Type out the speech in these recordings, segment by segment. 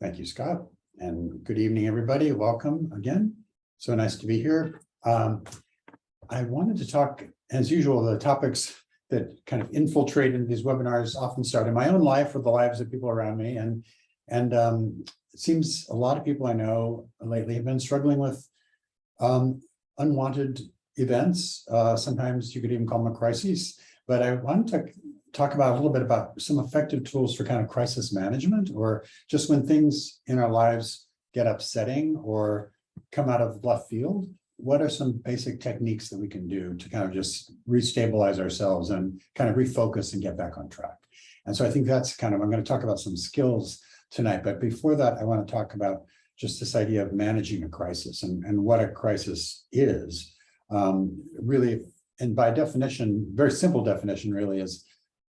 Thank you, Scott. And good evening, everybody. Welcome again. So nice to be here. I wanted to talk, as usual, the topics that kind of infiltrate into these webinars often start in my own life or the lives of people around me. And it seems a lot of people I know lately have been struggling with unwanted events. Sometimes you could even call them a crisis. But I wanted to talk about a little bit about some effective tools for kind of crisis management, or just when things in our lives get upsetting or come out of left field. What are some basic techniques that we can do to kind of just restabilize ourselves and kind of refocus and get back on track? And so I think that's kind of, I'm going to talk about some skills tonight. But before that, I want to talk about just this idea of managing a crisis and what a crisis is. Really, and by definition, very simple definition really is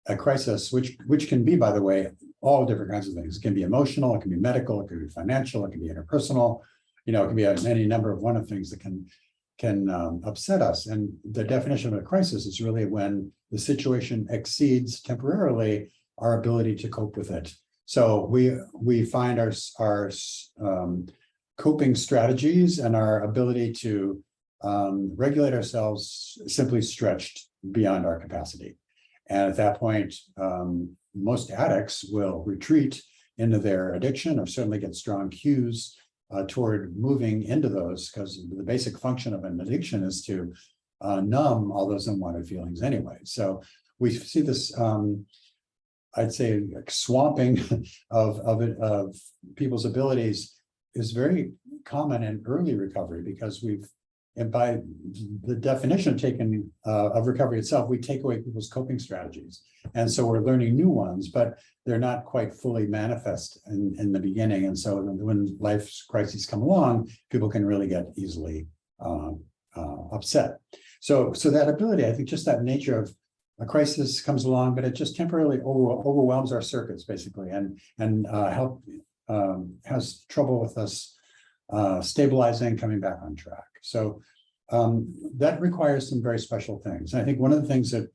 a crisis, which can be, by the way, all different kinds of things. It can be emotional, it can be medical, it can be financial, it can be interpersonal. It can be any number of one of things that can upset us. And the definition of a crisis is really when the situation exceeds temporarily our ability to cope with it. So we find our coping strategies and our ability to regulate ourselves simply stretched beyond our capacity. And at that point, most addicts will retreat into their addiction or certainly get strong cues toward moving into those, because the basic function of an addiction is to numb all those unwanted feelings anyway. So we see this, I'd say, like swamping of people's abilities is very common in early recovery, because and by the definition taken of recovery itself, we take away people's coping strategies. And so we're learning new ones, but they're not quite fully manifest in the beginning. And so when life's crises come along, people can really get easily upset. So that ability, I think just that nature of a crisis comes along, but it just temporarily overwhelms our circuits, basically, and has trouble with us stabilizing, coming back on track. So that requires some very special things. And I think one of the things that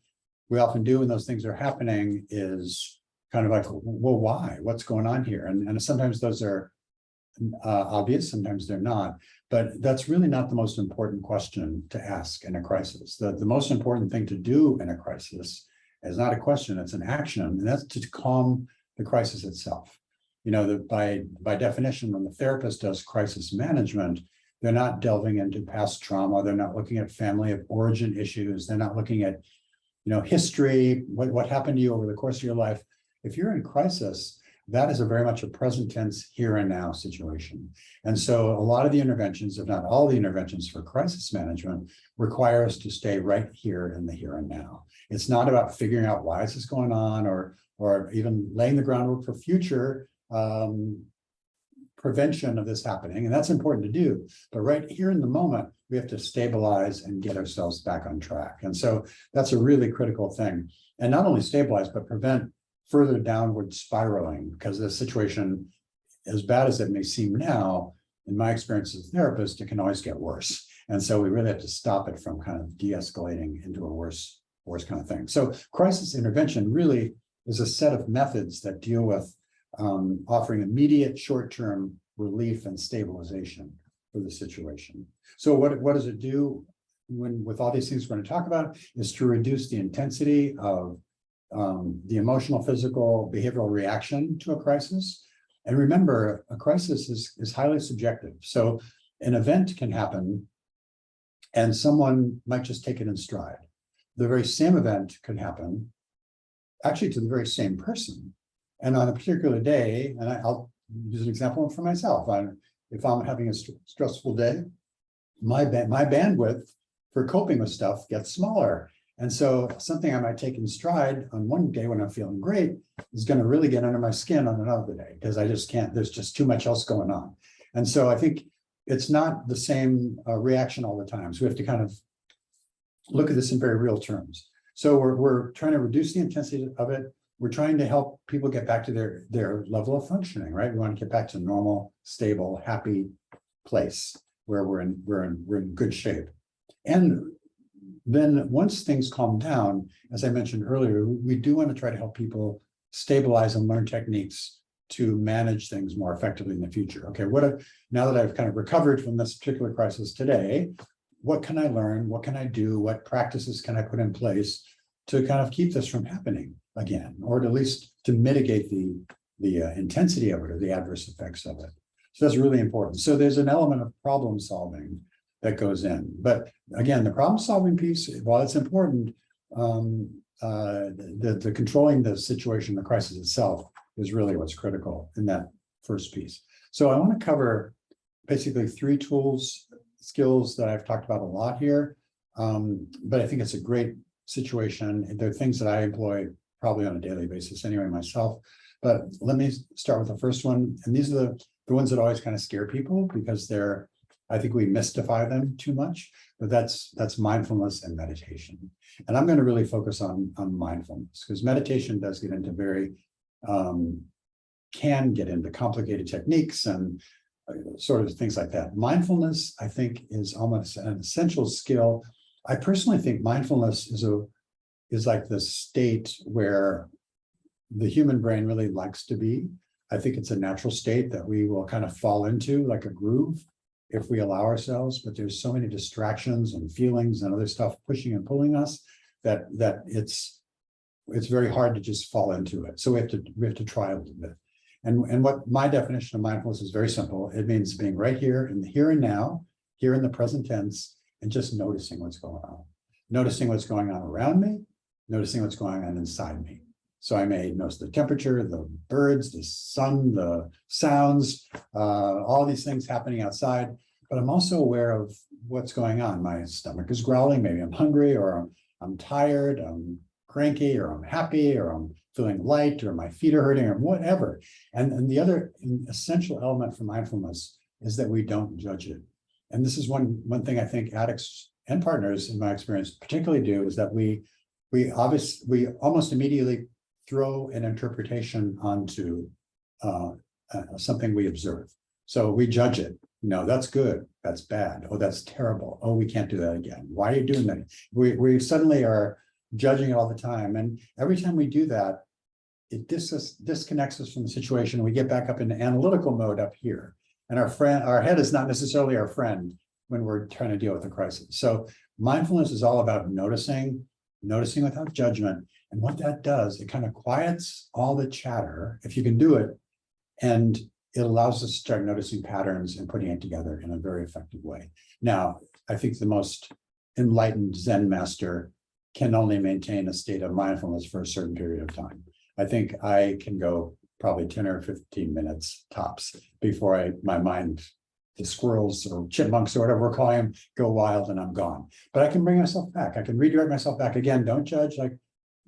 we often do when those things are happening is kind of like, well, why? What's going on here? And sometimes those are obvious, sometimes they're not. But that's really not the most important question to ask in a crisis. The most important thing to do in a crisis is not a question, it's an action, and that's to calm the crisis itself. By definition, when the therapist does crisis management, they're not delving into past trauma. They're not looking at family of origin issues. They're not looking at, history, what happened to you over the course of your life. If you're in crisis, that is very much a present tense here and now situation. And so a lot of the interventions, if not all the interventions for crisis management, require us to stay right here in the here and now. It's not about figuring out why is this going on, or even laying the groundwork for future prevention of this happening. And that's important to do. But right here in the moment, we have to stabilize and get ourselves back on track. And so that's a really critical thing. And not only stabilize, but prevent further downward spiraling, because the situation, as bad as it may seem now, in my experience as a therapist, it can always get worse. And so we really have to stop it from kind of de-escalating into a worse kind of thing. So crisis intervention really is a set of methods that deal with offering immediate short-term relief and stabilization for the situation. So what does it do with all these things we're going to talk about is to reduce the intensity of the emotional, physical, behavioral reaction to a crisis. And remember, a crisis is highly subjective. So an event can happen and someone might just take it in stride. The very same event could happen actually to the very same person. And on a particular day, and I'll use an example for myself. If I'm having a stressful day, my bandwidth for coping with stuff gets smaller. And so something I might take in stride on one day when I'm feeling great is going to really get under my skin on another day, because I just can't, there's just too much else going on. And so I think it's not the same reaction all the time. So we have to kind of look at this in very real terms. So we're trying to reduce the intensity of it. We're trying to help people get back to their level of functioning, right? We want to get back to normal, stable, happy place where we're in good shape. And then once things calm down, as I mentioned earlier, we do want to try to help people stabilize and learn techniques to manage things more effectively in the future. Okay, now that I've kind of recovered from this particular crisis today, what can I learn? What can I do? What practices can I put in place to kind of keep this from happening again, or at least to mitigate the intensity of it or the adverse effects of it? So that's really important. So there's an element of problem solving that goes in. But again, the problem solving piece, while it's important, the controlling the situation, the crisis itself, is really what's critical in that first piece. So I want to cover basically 3 skills that I've talked about a lot here, but I think it's a great situation. They're things that I employ probably on a daily basis anyway myself. But let me start with the first one. And these are the ones that always kind of scare people because I think we mystify them too much, but that's mindfulness and meditation. And I'm going to really focus on mindfulness because meditation does get into can get into complicated techniques and sort of things like that. Mindfulness, I think, is almost an essential skill. I personally think mindfulness is like the state where the human brain really likes to be. I think it's a natural state that we will kind of fall into like a groove if we allow ourselves, but there's so many distractions and feelings and other stuff pushing and pulling us that it's very hard to just fall into it. So we have to try a little bit. And what my definition of mindfulness is very simple. It means being right here in the here and now, here in the present tense, and just noticing what's going on. Noticing what's going on around me, noticing what's going on inside me. So I may notice the temperature, the birds, the sun, the sounds, all these things happening outside, but I'm also aware of what's going on. My stomach is growling, maybe I'm hungry, or I'm tired, I'm cranky, or I'm happy, or I'm feeling light, or my feet are hurting, or whatever. And the other essential element for mindfulness is that we don't judge it. And this is one thing I think addicts and partners, in my experience, particularly do, is that we almost immediately throw an interpretation onto something we observe. So we judge it. No, that's good. That's bad. Oh, that's terrible. Oh, we can't do that again. Why are you doing that? We suddenly are judging it all the time. And every time we do that, it disconnects us from the situation. We get back up into analytical mode up here. And our head is not necessarily our friend when we're trying to deal with a crisis. So mindfulness is all about noticing without judgment. And what that does, it kind of quiets all the chatter, if you can do it, and it allows us to start noticing patterns and putting it together in a very effective way. Now, I think the most enlightened Zen master can only maintain a state of mindfulness for a certain period of time. I think I can go probably 10 or 15 minutes tops before my mind, the squirrels or chipmunks or whatever we're calling them, go wild and I'm gone. But I can bring myself back. I can redirect myself back again. Don't judge,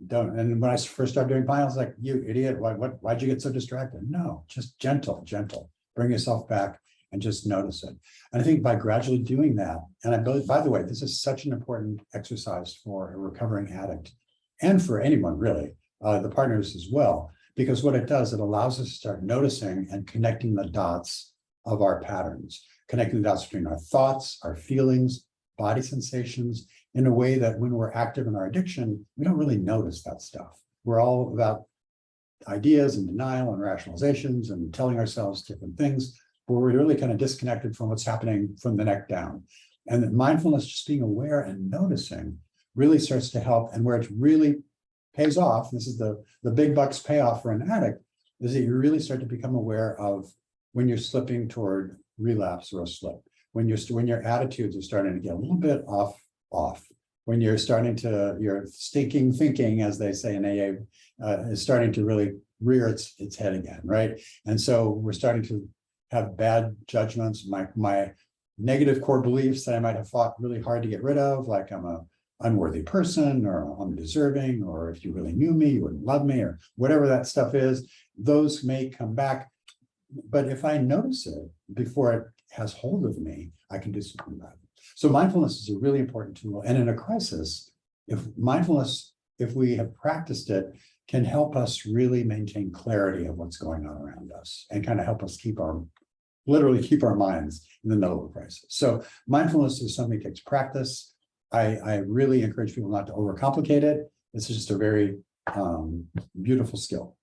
don't. And when I first started doing mindfulness, like, you idiot, why'd you get so distracted? No, just gentle. Bring yourself back and just notice it. And I think by gradually doing that, and I believe, by the way, this is such an important exercise for a recovering addict and for anyone really, the partners as well, because what it does, it allows us to start noticing and connecting the dots of our patterns, connecting the dots between our thoughts, our feelings, body sensations, in a way that when we're active in our addiction, we don't really notice that stuff. We're all about ideas and denial and rationalizations and telling ourselves different things, but we're really kind of disconnected from what's happening from the neck down. And mindfulness, just being aware and noticing, really starts to help. And where it really pays off, this is the big bucks payoff for an addict, is that you really start to become aware of when you're slipping toward relapse or a slip, when your attitudes are starting to get a little bit off, when you're starting to, your stinking thinking, as they say in AA, is starting to really rear its head again, right? And so we're starting to have bad judgments, my negative core beliefs that I might have fought really hard to get rid of, like I'm a unworthy person, or undeserving, or if you really knew me, you wouldn't love me, or whatever that stuff is, those may come back. But if I notice it before it has hold of me, I can do something about it. So mindfulness is a really important tool. And in a crisis, if we have practiced it, can help us really maintain clarity of what's going on around us and kind of help us literally keep our minds in the middle of a crisis. So mindfulness is something that takes practice. I really encourage people not to overcomplicate it. It's just a very beautiful skill.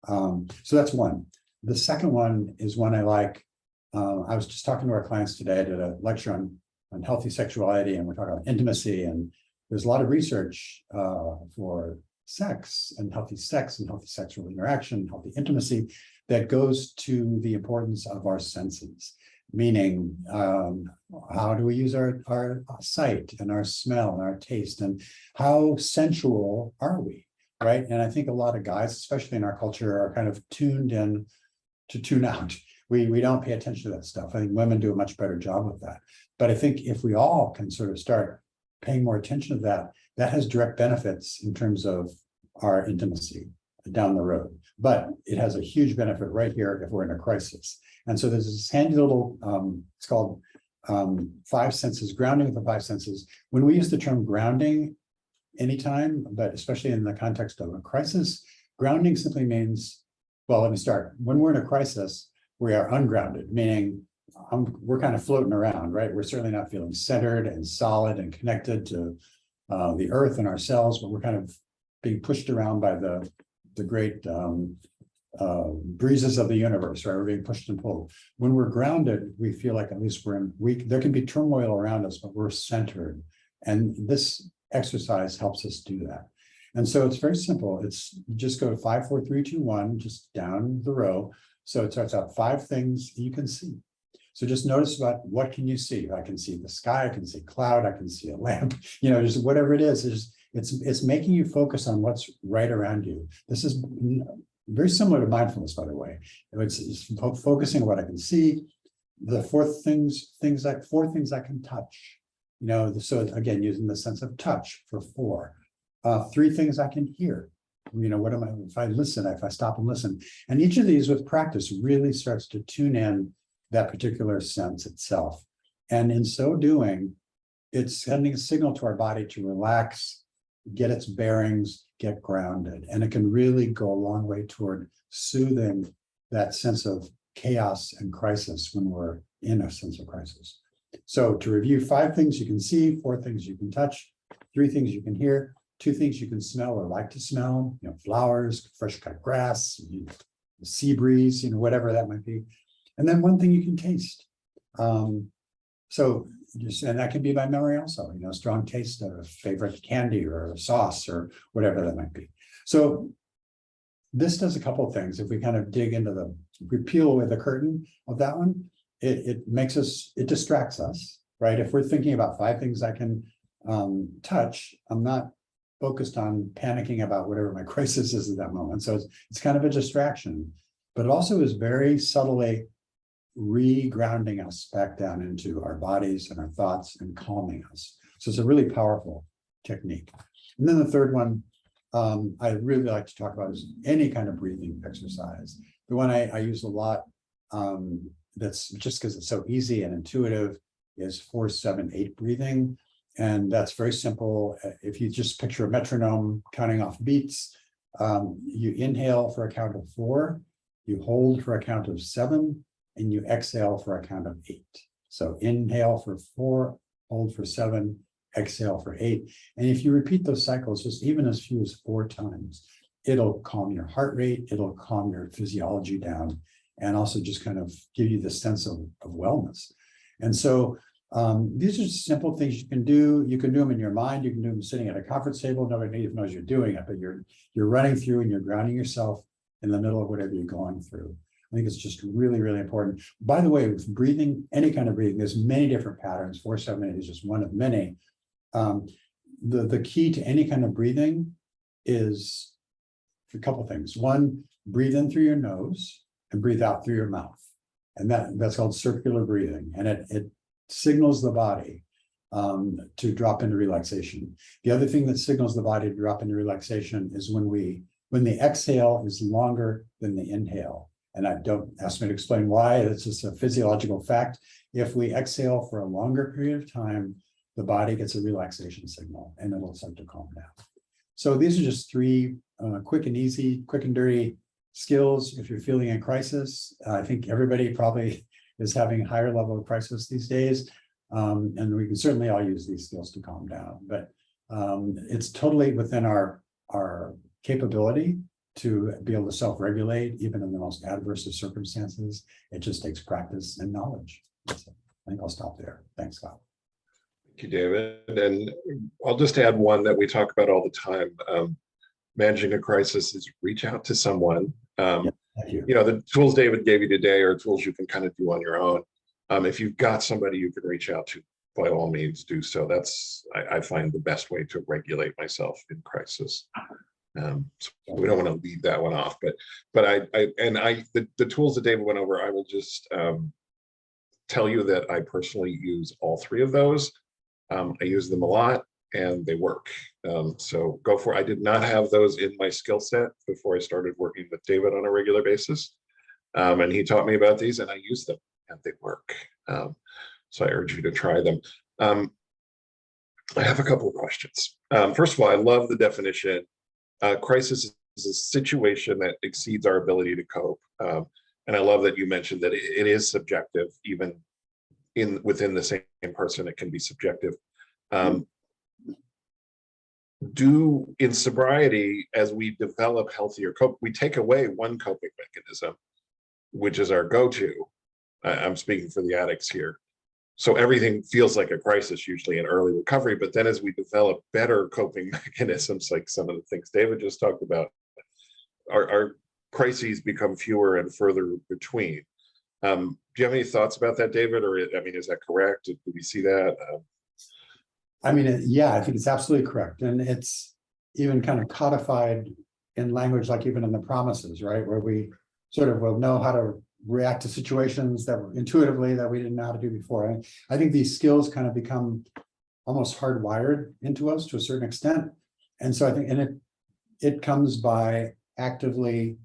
So that's one. The second one is one I like. I was just talking to our clients today. I did a lecture on healthy sexuality, and we're talking about intimacy. And there's a lot of research for sex and healthy sexual interaction, healthy intimacy that goes to the importance of our senses. Meaning, how do we use our sight and our smell and our taste, and how sensual are we, right? And I think a lot of guys, especially in our culture, are kind of tuned in to tune out. We don't pay attention to that stuff. I think women do a much better job with that. But I think if we all can sort of start paying more attention to that, that has direct benefits in terms of our intimacy down the road. But it has a huge benefit right here if we're in a crisis. And so there's this handy little, it's called five senses, grounding with the five senses. When we use the term grounding anytime, but especially in the context of a crisis, grounding simply means, well, let me start. When we're in a crisis, we are ungrounded, meaning we're kind of floating around, right? We're certainly not feeling centered and solid and connected to the earth and ourselves, but we're kind of being pushed around by the great breezes of the universe, right? We're being pushed and pulled. When we're grounded, we feel like at least there can be turmoil around us, but we're centered. And this exercise helps us do that. And so it's very simple. It's just go to 5, 4, 3, 2, 1, just down the row. So it starts out 5 things you can see. So just notice about what can you see? I can see the sky, I can see cloud, I can see a lamp, just whatever it is. It's making you focus on what's right around you. This is very similar to mindfulness, by the way. It's focusing on what I can see. The four things I can touch. So again, using the sense of touch for 4. 3 things I can hear. What am I, if I listen, if I stop and listen. And each of these with practice really starts to tune in that particular sense itself. And in so doing, it's sending a signal to our body to relax, get its bearings, get grounded. And it can really go a long way toward soothing that sense of chaos and crisis when we're in a sense of crisis. So to review, 5 things you can see, 4 things you can touch, 3 things you can hear, 2 things you can smell or like to smell, flowers, fresh cut grass, sea breeze, whatever that might be. And then 1 thing you can taste. And that can be by memory also, strong taste of a favorite candy or a sauce or whatever that might be. So this does a couple of things. If we kind of dig into if we peel away the curtain of that one, it distracts us, right? If we're thinking about 5 things I can touch, I'm not focused on panicking about whatever my crisis is at that moment. So it's kind of a distraction, but it also is very subtly re-grounding us back down into our bodies and our thoughts and calming us. So it's a really powerful technique. And then the third one I really like to talk about is any kind of breathing exercise. The one I use a lot, that's just because it's so easy and intuitive, is 4-7-8 breathing. And that's very simple. If you just picture a metronome counting off beats, you inhale for a count of 4, you hold for a count of 7, and you exhale for a count of 8. So inhale for 4, hold for 7, exhale for 8. And if you repeat those cycles, just even as few as 4 times, it'll calm your heart rate, it'll calm your physiology down, and also just kind of give you the sense of wellness. And so these are simple things you can do. You can do them in your mind. You can do them sitting at a conference table. Nobody even knows you're doing it, but you're running through and you're grounding yourself in the middle of whatever you're going through. I think it's just really, really important. By the way, with breathing, any kind of breathing, there's many different patterns. 4-7-8 is just one of many. The key to any kind of breathing is a couple of things. 1, breathe in through your nose and breathe out through your mouth. And that's called circular breathing. And it signals the body to drop into relaxation. The other thing that signals the body to drop into relaxation is when the exhale is longer than the inhale. And don't ask me to explain why, it's just a physiological fact. If we exhale for a longer period of time, the body gets a relaxation signal and it'll start to calm down. So these are just 3 quick and easy, quick and dirty skills. If you're feeling in crisis, I think everybody probably is having a higher level of crisis these days. And we can certainly all use these skills to calm down, but it's totally within our capability to be able to self-regulate, even in the most adverse of circumstances. It just takes practice and knowledge. So I think I'll stop there. Thanks, Scott. Thank you, David. And I'll just add one that we talk about all the time. Managing a crisis is reach out to someone. Thank you. You know, the tools David gave you today are tools you can kind of do on your own. If you've got somebody you can reach out to, by all means do so. That's, I find, the best way to regulate myself in crisis. So we don't want to leave that one off, but the tools that David went over, I will just tell you that I personally use all three of those. I use them a lot and they work. So go for it. I did not have those in my skill set before I started working with David on a regular basis. And he taught me about these and I use them and they work. So I urge you to try them. I have a couple of questions. First of all, I love the definition. Crisis is a situation that exceeds our ability to cope. And I love that you mentioned that it is subjective, even within the same person, it can be subjective. In sobriety, as we develop healthier cope, we take away one coping mechanism, which is our go-to. I'm speaking for the addicts here. So everything feels like a crisis usually in early recovery, but then as we develop better coping mechanisms, like some of the things David just talked about, our crises become fewer and further between. Do you have any thoughts about that, David? Or, I mean, is that correct? Do we see that? I mean, yeah, I think it's absolutely correct. And it's even kind of codified in language, like even in the promises, right? Where we sort of will know how to react to situations that were intuitively that we didn't know how to do before. And I think these skills kind of become almost hardwired into us to a certain extent. And so I think, and it comes by actively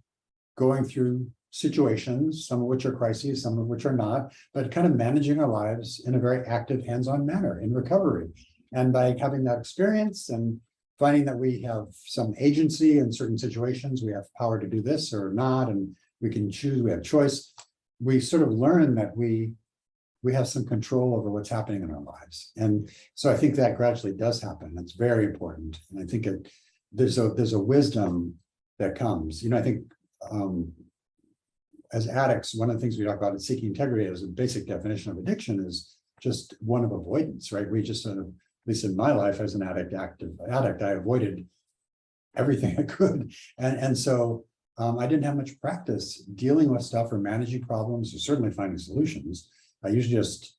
going through situations, some of which are crises, some of which are not, but kind of managing our lives in a very active, hands-on manner in recovery. And by having that experience and finding that we have some agency in certain situations, we have power to do this or not, and we can choose, we have choice. We sort of learn that we have some control over what's happening in our lives. And so I think that gradually does happen. It's very important. And I think there's a wisdom that comes. You know, I think as addicts, one of the things we talk about in seeking integrity as a basic definition of addiction is just one of avoidance, right? We just sort of, at least in my life as an addict, I avoided everything I could. And so I didn't have much practice dealing with stuff or managing problems or certainly finding solutions. I usually just,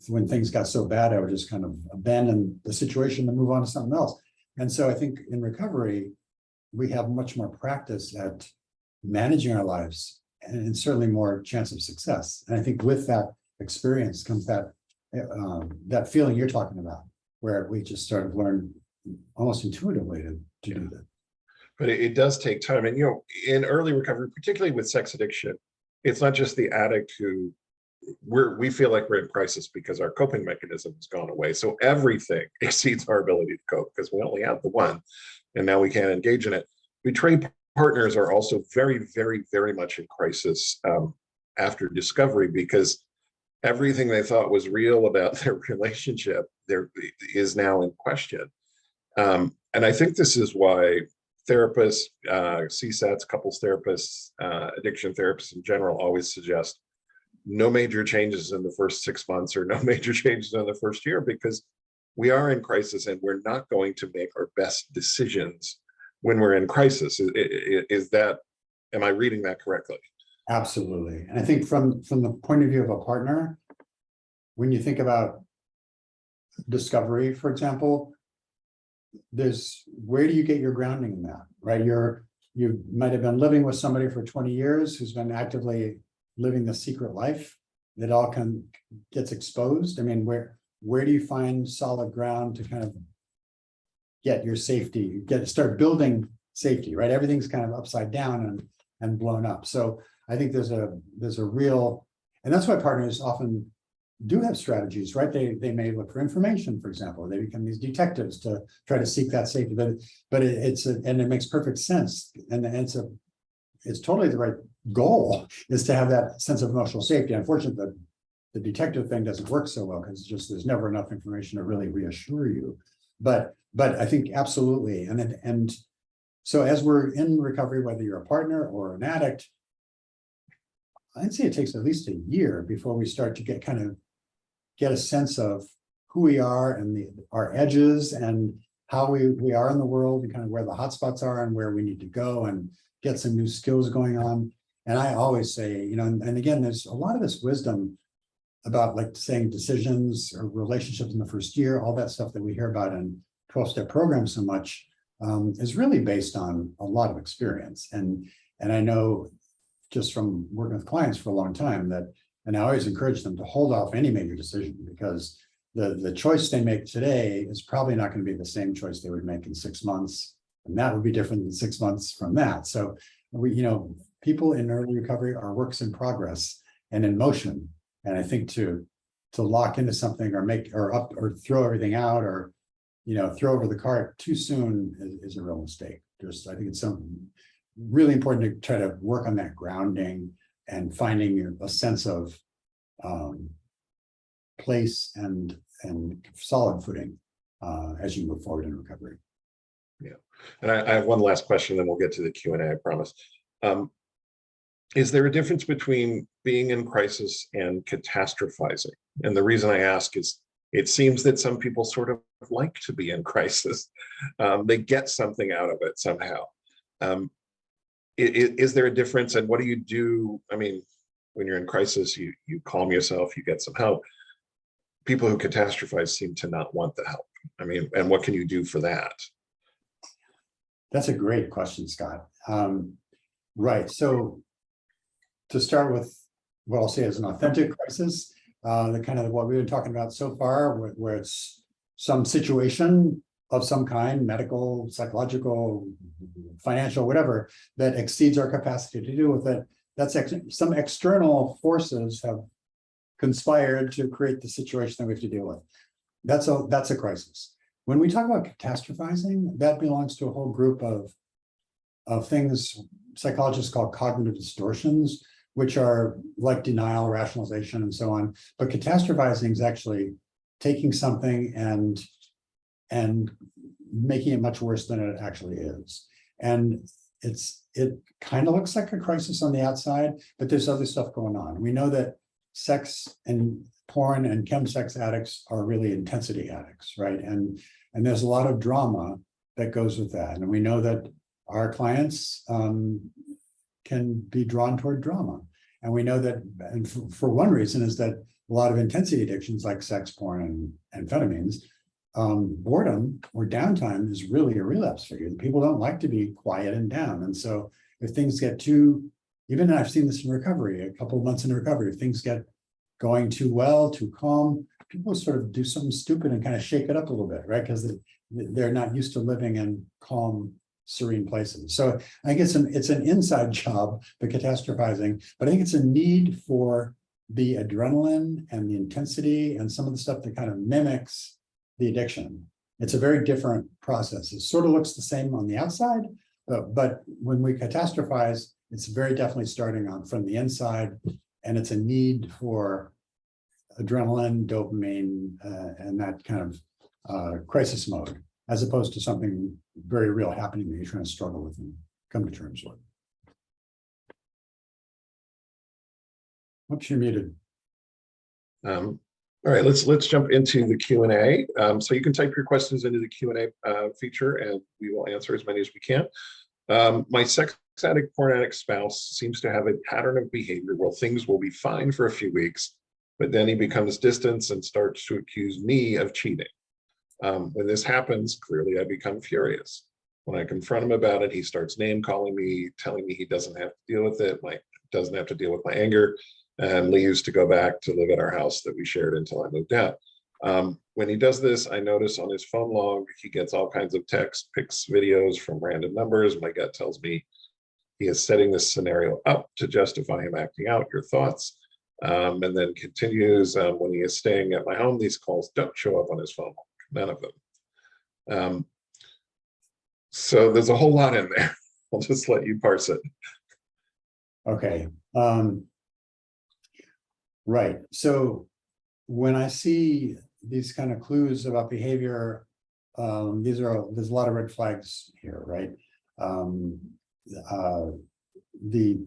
when things got so bad, I would just kind of abandon the situation and move on to something else. And so I think in recovery, we have much more practice at managing our lives and certainly more chance of success. And I think with that experience comes that feeling you're talking about, where we just sort of learn almost intuitively to do that. But it does take time. And, you know, in early recovery, particularly with sex addiction, it's not just the addict who we feel like we're in crisis because our coping mechanism has gone away. So everything exceeds our ability to cope because we only have the one, and now we can't engage in it. Betrayed partners are also very, very, very much in crisis after discovery, because everything they thought was real about their relationship is now in question. And I think this is why therapists, CSATs, couples therapists, addiction therapists in general always suggest no major changes in the first 6 months or no major changes in the first year, because we are in crisis and we're not going to make our best decisions when we're in crisis. Am I reading that correctly? Absolutely. And I think from the point of view of a partner, when you think about discovery, for example, where do you get your grounding in that, right? You might have been living with somebody for 20 years who's been actively living the secret life that all gets exposed. I mean, where do you find solid ground to kind of get your safety, start building safety, right? Everything's kind of upside down and blown up. So I think there's a real, and that's why partners often do have strategies, right? They may look for information, for example. They become these detectives to try to seek that safety, but it makes perfect sense, and it's totally the right goal, is to have that sense of emotional safety. Unfortunately, the detective thing doesn't work so well because there's never enough information to really reassure you. But I think absolutely, and So as we're in recovery, whether you're a partner or an addict, I'd say it takes at least a year before we start to get a sense of who we are and our edges and how we are in the world and kind of where the hotspots are and where we need to go and get some new skills going on. And I always say, and again, there's a lot of this wisdom about like saying decisions or relationships in the first year, all that stuff that we hear about in 12-step programs so much is really based on a lot of experience. And I know just from working with clients for a long time and I always encourage them to hold off any major decision because the choice they make today is probably not going to be the same choice they would make in 6 months. And that would be different than 6 months from that. So people in early recovery are works in progress and in motion. And I think to lock into something or throw everything out or, throw over the cart too soon is a real mistake. I think it's something really important to try to work on that grounding and finding a sense of place and solid footing as you move forward in recovery. Yeah. And I have one last question, then we'll get to the Q&A, I promise. Is there a difference between being in crisis and catastrophizing? And the reason I ask is it seems that some people sort of like to be in crisis. They get something out of it somehow. Is there a difference? And what do you do? I mean, when you're in crisis, you calm yourself, you get some help. People who catastrophize seem to not want the help. I mean, and what can you do for that? That's a great question, Scott. Right. So to start with what I'll say is an authentic crisis, the kind of what we've been talking about so far, where it's some situation of some kind, medical, psychological, financial, whatever, that exceeds our capacity to deal with it. That's some external forces have conspired to create the situation that we have to deal with. That's a crisis. When we talk about catastrophizing, that belongs to a whole group of things psychologists call cognitive distortions, which are like denial, rationalization, and so on. But catastrophizing is actually taking something and making it much worse than it actually is. And it kind of looks like a crisis on the outside, but there's other stuff going on. We know that sex and porn and chemsex addicts are really intensity addicts, right? And there's a lot of drama that goes with that. And we know that our clients can be drawn toward drama. And we know that, and for one reason is that a lot of intensity addictions like sex, porn, and amphetamines, boredom or downtime is really a relapse figure. People don't like to be quiet and down. And so if things get too, even I've seen this in recovery, a couple of months in recovery, if things get going too well, too calm, people sort of do something stupid and kind of shake it up a little bit, right? Because they're not used to living in calm, serene places. So I think it's an inside job, the catastrophizing, but I think it's a need for the adrenaline and the intensity and some of the stuff that kind of mimics the addiction. It's a very different process. It sort of looks the same on the outside, but when we catastrophize, it's very definitely starting from the inside, and it's a need for adrenaline, dopamine, and that kind of crisis mode, as opposed to something very real happening that you're trying to struggle with and come to terms with. Oops, you're muted. All right, let's jump into the Q&A. So you can type your questions into the Q&A feature, and we will answer as many as we can. My sex addict, porn addict spouse seems to have a pattern of behavior where things will be fine for a few weeks, but then he becomes distant and starts to accuse me of cheating. When this happens, clearly I become furious. When I confront him about it, he starts name calling me, telling me he doesn't have to deal with it, doesn't have to deal with my anger, and leaves to go back to live at our house that we shared until I moved out. When he does this, I notice on his phone log, he gets all kinds of texts, pics, videos from random numbers. My gut tells me he is setting this scenario up to justify him acting out. Your thoughts? And then continues, when he is staying at my home, these calls don't show up on his phone, none of them. So there's a whole lot in there. I'll just let you parse it. Okay. Right. So when I see these kind of clues about behavior, there's a lot of red flags here, right? the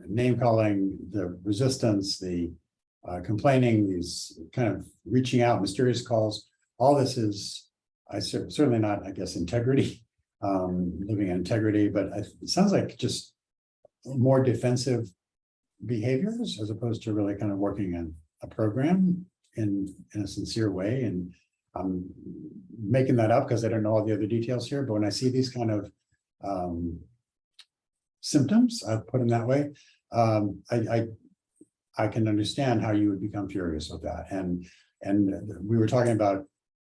name calling, the resistance, the complaining, these kind of reaching out, mysterious calls, all this is certainly not, I guess, integrity, living in integrity, but it sounds like just more defensive behaviors as opposed to really kind of working on a program in a sincere way. And I'm making that up because I don't know all the other details here, but when I see these kind of symptoms, I'll put them that way, I can understand how you would become furious with that. And we were talking about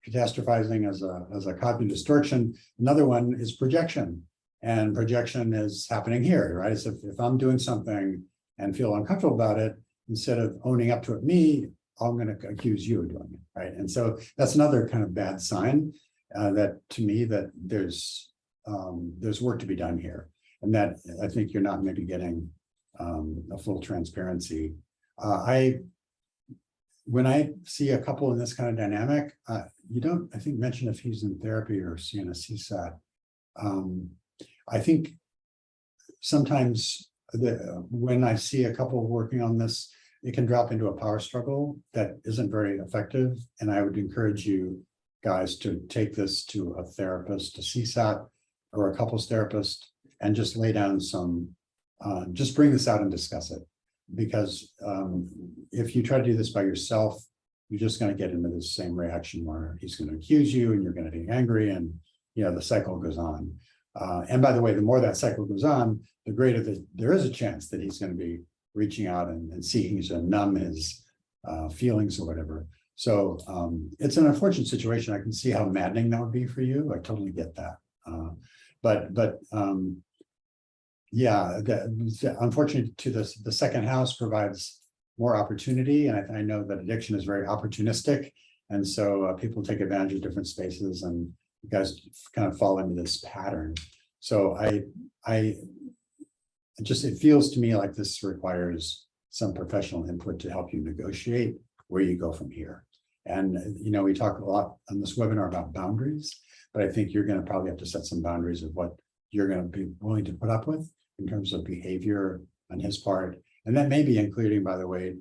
catastrophizing as a cognitive distortion. Another one is projection, and projection is happening here, right? So if I'm doing something and feel uncomfortable about it, instead of owning up to it me, I'm going to accuse you of doing it, right? And so that's another kind of bad sign that to me that there's work to be done here, and that I think you're not maybe getting a full transparency. When I see a couple in this kind of dynamic, you don't, I think, mention if he's in therapy or seeing a CSAT. I think sometimes when I see a couple working on this, it can drop into a power struggle that isn't very effective. And I would encourage you guys to take this to a therapist, a CSAT or a couples therapist, and just lay down some, just bring this out and discuss it. Because if you try to do this by yourself, you're just going to get into the same reaction where he's going to accuse you and you're going to be angry, and the cycle goes on. And by the way, the more that cycle goes on, the greater there is a chance that he's going to be reaching out and seeking to numb his feelings or whatever. So it's an unfortunate situation. I can see how maddening that would be for you. I totally get that. Yeah, unfortunately, to the second house provides more opportunity, and I know that addiction is very opportunistic, and so people take advantage of different spaces, and you guys kind of fall into this pattern. So it feels to me like this requires some professional input to help you negotiate where you go from here. And we talk a lot on this webinar about boundaries, but I think you're going to probably have to set some boundaries of what you're going to be willing to put up with in terms of behavior on his part. And that may be including, by the way,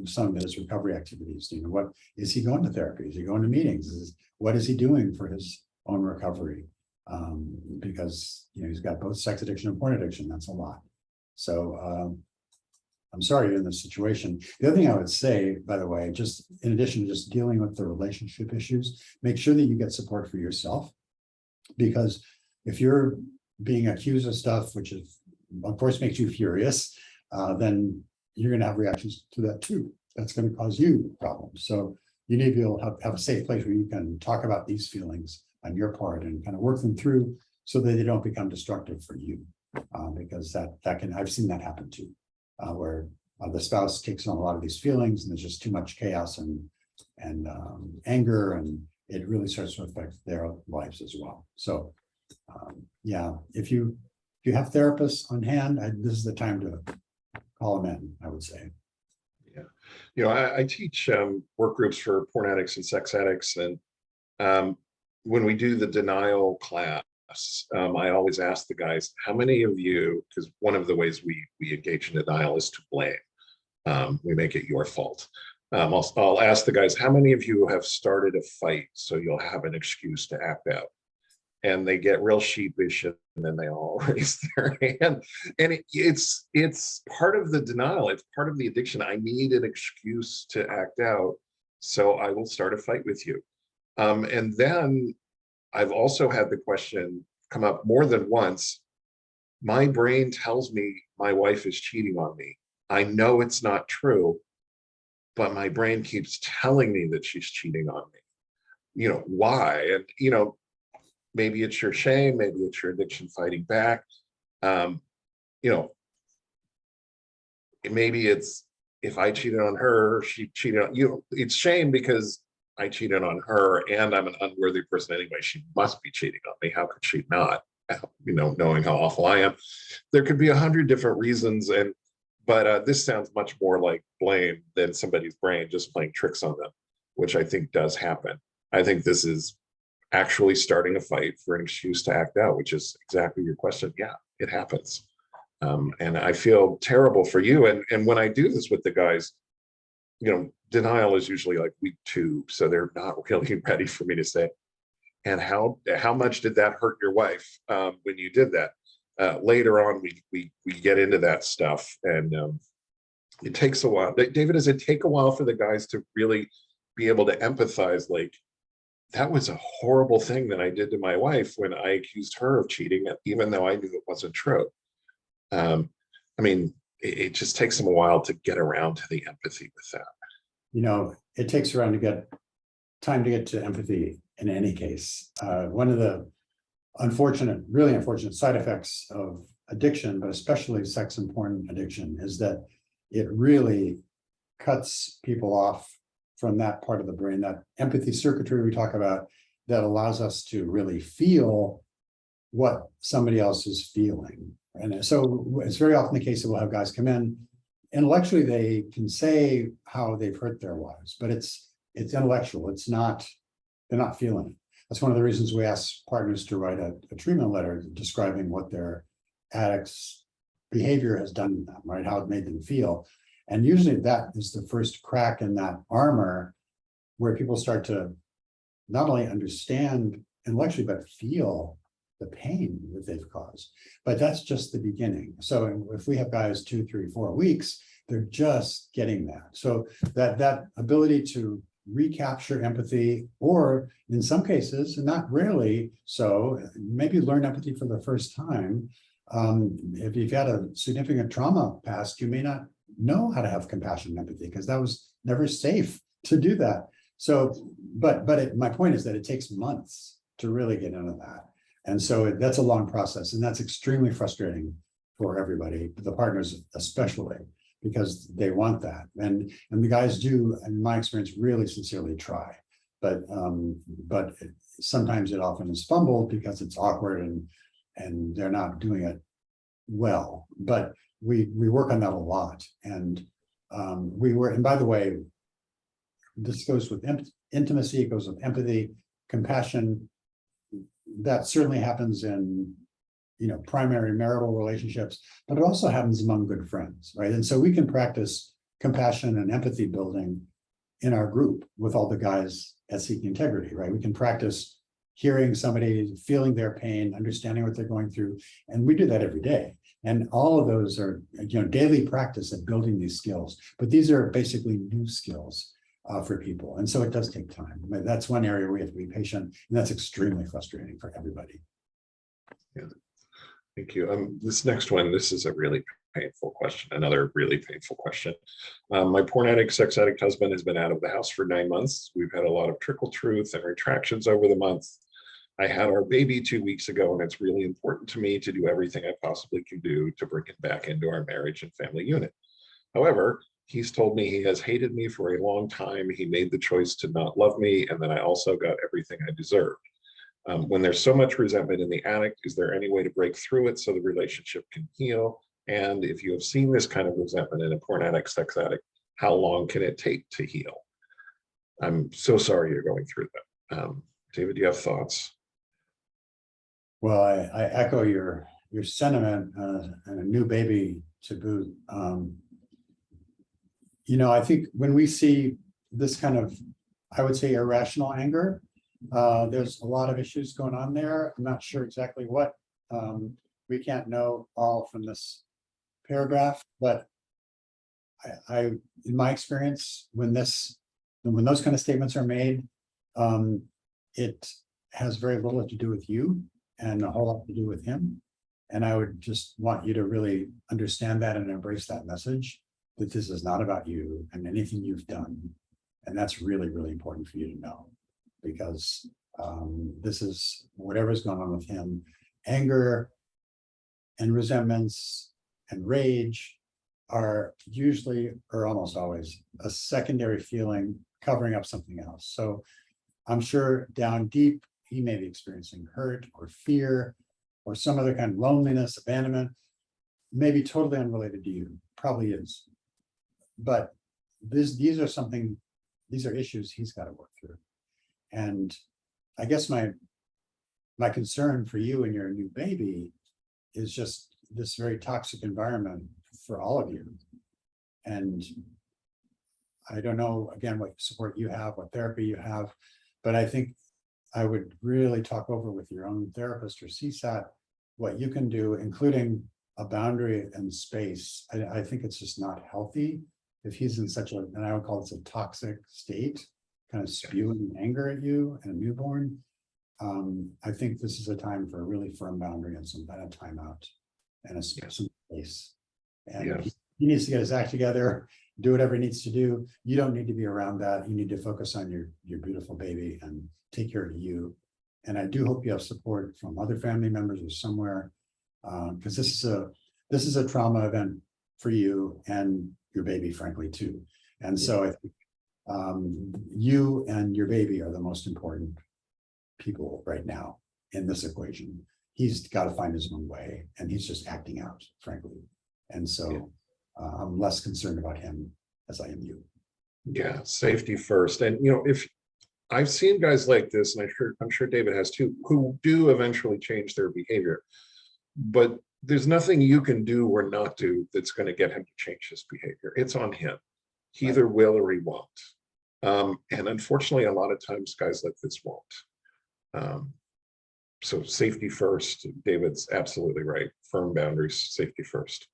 some of his recovery activities. What is he going to therapy? Is he going to meetings? What is he doing for his own recovery? Because he's got both sex addiction and porn addiction. That's a lot. So I'm sorry you're in this situation. The other thing I would say, by the way, just in addition to just dealing with the relationship issues, make sure that you get support for yourself. Because if you're being accused of stuff, which is, of course, makes you furious, then you're going to have reactions to that too. That's going to cause you problems. So you need to be able to have a safe place where you can talk about these feelings on your part and kind of work them through so that they don't become destructive for you. Because that can, I've seen that happen too, where the spouse takes on a lot of these feelings and there's just too much chaos and anger, and it really starts to affect their lives as well. So yeah, if you have therapists on hand, this is the time to call them in, I would say. Yeah, I teach work groups for porn addicts and sex addicts, and when we do the denial class, I always ask the guys, how many of you, because one of the ways we engage in denial is to blame. We make it your fault. I'll ask the guys, how many of you have started a fight so you'll have an excuse to act out? And they get real sheepish, and then they all raise their hand. And it's part of the denial. It's part of the addiction. I need an excuse to act out, so I will start a fight with you. And then I've also had the question come up more than once. My brain tells me my wife is cheating on me. I know it's not true, but my brain keeps telling me that she's cheating on me. Why? And, maybe it's your shame, maybe it's your addiction fighting back. Maybe it's, if I cheated on her, she cheated on you. It's shame because I cheated on her and I'm an unworthy person anyway. She must be cheating on me. How could she not? Knowing how awful I am. There could be 100 different reasons, but this sounds much more like blame than somebody's brain just playing tricks on them, which I think does happen. I think this is actually starting a fight for an excuse to act out, which is exactly your question. Yeah, it happens. And I feel terrible for you. And when I do this with the guys, denial is usually like week 2, so they're not really ready for me to say, and how much did that hurt your wife when you did that? Later on, we get into that stuff, and it takes a while. David, does it take a while for the guys to really be able to empathize? Like, that was a horrible thing that I did to my wife when I accused her of cheating, even though I knew it wasn't true. I mean, it just takes them a while to get around to the empathy with that. It takes around to get time to get to empathy in any case. One of the really unfortunate side effects of addiction, but especially sex and porn addiction, is that it really cuts people off from that part of the brain, that empathy circuitry we talk about, that allows us to really feel what somebody else is feeling. And so it's very often the case that we'll have guys come in, intellectually they can say how they've hurt their wives, but it's intellectual. They're not feeling it. That's one of the reasons we ask partners to write a treatment letter describing what their addict's behavior has done to them, right? How it made them feel. And usually that is the first crack in that armor where people start to not only understand intellectually, but feel the pain that they've caused. But that's just the beginning. So if we have guys 2, 3, 4 weeks, they're just getting that. So that ability to recapture empathy, or in some cases, and not rarely so, maybe learn empathy for the first time. If you've had a significant trauma past, you may not know how to have compassion and empathy because that was never safe to do that. So, my point is that it takes months to really get into that. And so that's a long process, and that's extremely frustrating for everybody, the partners especially, because they want that. And the guys do, in my experience, really sincerely try. But sometimes it often is fumbled because it's awkward and they're not doing it well. But we work on that a lot. And and by the way, this goes with intimacy, it goes with empathy, compassion. That certainly happens in primary marital relationships, but it also happens among good friends, right? And so we can practice compassion and empathy building in our group with all the guys at Seeking Integrity, right? We can practice hearing somebody, feeling their pain, understanding what they're going through, and we do that every day. And all of those are daily practice at building these skills, but these are basically new skills for people. And so it does take time. That's one area we have to be patient, and that's extremely frustrating for everybody. Yeah. Thank you. This next one, this is a really painful question, another really painful question. My porn addict, sex addict husband has been out of the house for 9 months. We've had a lot of trickle truth and retractions over the month. I had our baby 2 weeks ago, and it's really important to me to do everything I possibly can do to bring him back into our marriage and family unit. However, he's told me he has hated me for a long time. He made the choice to not love me, and then I also got everything I deserved. When there's so much resentment in the addict, is there any way to break through it so the relationship can heal? And if you have seen this kind of resentment in a porn addict, sex addict, how long can it take to heal? I'm so sorry you're going through that. David, do you have thoughts? Well, I echo your sentiment, and a new baby to boot. I think when we see this kind of, I would say, irrational anger, there's a lot of issues going on there. I'm not sure exactly what. We can't know all from this paragraph, but I in my experience, when those kind of statements are made, it has very little to do with you and a whole lot to do with him. And I would just want you to really understand that and embrace that message, that this is not about you and anything you've done. And that's really, really important for you to know, because this is whatever's going on with him. Anger and resentments and rage are usually, or almost always, a secondary feeling covering up something else. So I'm sure down deep, he may be experiencing hurt or fear or some other kind of loneliness, abandonment, maybe totally unrelated to you, probably is. But these are issues he's got to work through. And I guess my concern for you and your new baby is just this very toxic environment for all of you. And I don't know, again, what support you have, what therapy you have, but I think I would really talk over with your own therapist or CSAT what you can do, including a boundary and space. I think it's just not healthy if he's in such a, and I would call this a toxic state, kind of spewing anger at you and a newborn. I think this is a time for a really firm boundary and some kind of timeout and some space. And he needs to get his act together, do whatever he needs to do. You don't need to be around that. You need to focus on your beautiful baby and take care of you. And I do hope you have support from other family members or somewhere, because this is a trauma event for you and your baby, frankly, too. And so I think you and your baby are the most important people right now in this equation. He's got to find his own way, and he's just acting out, frankly. And so I'm less concerned about him as I am you. Yeah, safety first. And if I've seen guys like this, and I'm sure David has too, who do eventually change their behavior, but there's nothing you can do or not do that's going to get him to change his behavior. It's on him. He either will or he won't. And unfortunately, a lot of times guys like this won't. So safety first. David's absolutely right. Firm boundaries, safety first.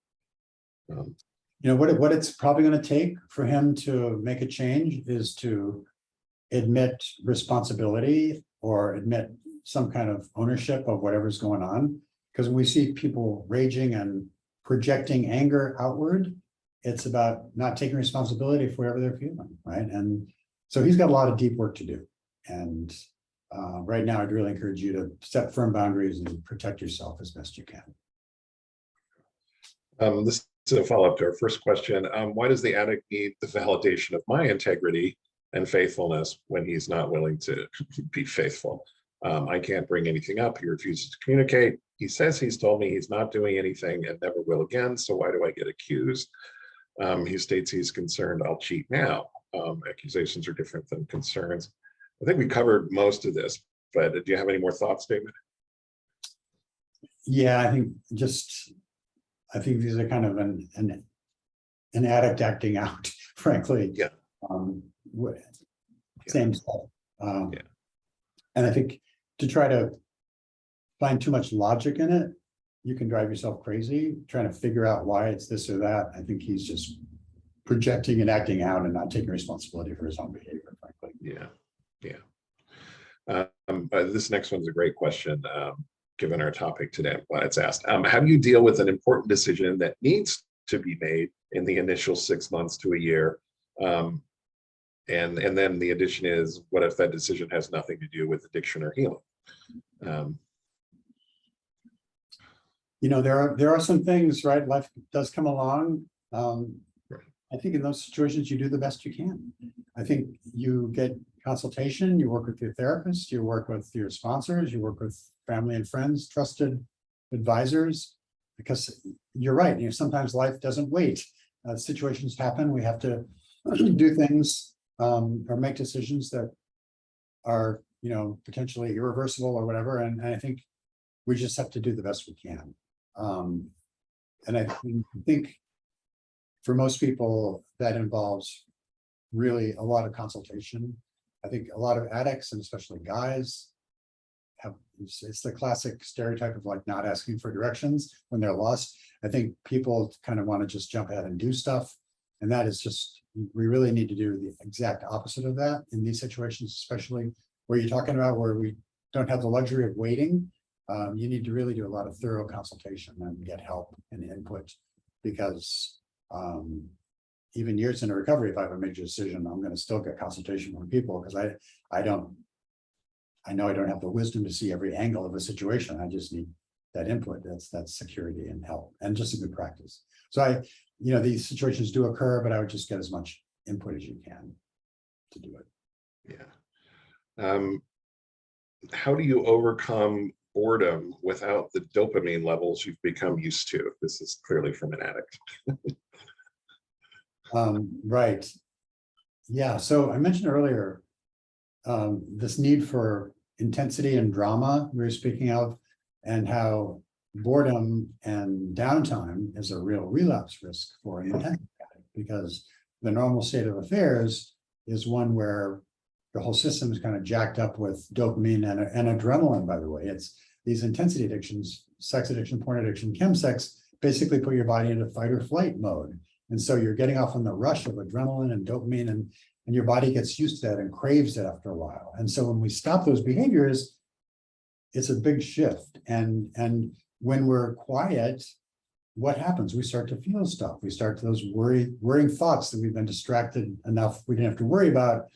What it's probably going to take for him to make a change is to admit responsibility or admit some kind of ownership of whatever's going on. Because when we see people raging and projecting anger outward, it's about not taking responsibility for whatever they're feeling, right? And so he's got a lot of deep work to do. And right now, I'd really encourage you to set firm boundaries and protect yourself as best you can. This is a follow-up to our first question. Why does the addict need the validation of my integrity and faithfulness when he's not willing to be faithful? I can't bring anything up. He refuses to communicate. He says he's told me he's not doing anything and never will again. So why do I get accused? He states he's concerned I'll cheat now. Accusations are different than concerns. I think we covered most of this, but do you have any more thoughts, David? Yeah, I think these are kind of an addict acting out, frankly. Yeah. Same stuff. And I think to try to find too much logic in it, you can drive yourself crazy trying to figure out why it's this or that. I think he's just projecting and acting out and not taking responsibility for his own behavior, frankly. Yeah. This next one's a great question, given our topic today. But it's asked, how do you deal with an important decision that needs to be made in the initial 6 months to a year? And then the addition is, what if that decision has nothing to do with addiction or healing? There are some things, right? Life does come along. Right. I think in those situations, you do the best you can. I think you get consultation, you work with your therapist, you work with your sponsors, you work with family and friends, trusted advisors, because you're right. Sometimes life doesn't wait. Situations happen. We have to do things or make decisions that are, potentially irreversible or whatever. And I think we just have to do the best we can. And I think for most people that involves really a lot of consultation. I think a lot of addicts, and especially guys, it's the classic stereotype of like not asking for directions when they're lost. I think people kind of want to just jump ahead and do stuff. And that is just, we really need to do the exact opposite of that in these situations, especially where you're talking about where we don't have the luxury of waiting. You need to really do a lot of thorough consultation and get help and input, because even years into recovery, if I have a major decision, I'm going to still get consultation from people, because I know I don't have the wisdom to see every angle of a situation. I just need that input. That's security and help and just a good practice. So these situations do occur, but I would just get as much input as you can to do it. Yeah. How do you overcome boredom without the dopamine levels you've become used to? This is clearly from an addict. Right. Yeah. So I mentioned earlier this need for intensity and drama we were speaking of, and how boredom and downtime is a real relapse risk for an intensive addict, because the normal state of affairs is one where the whole system is kind of jacked up with dopamine and adrenaline, by the way. It's these intensity addictions, sex addiction, porn addiction, chemsex, basically put your body into fight or flight mode. And so you're getting off on the rush of adrenaline and dopamine, and your body gets used to that and craves it after a while. And so when we stop those behaviors, it's a big shift. And when we're quiet, what happens? We start to feel stuff. We start to those worrying thoughts that we've been distracted enough we didn't have to worry about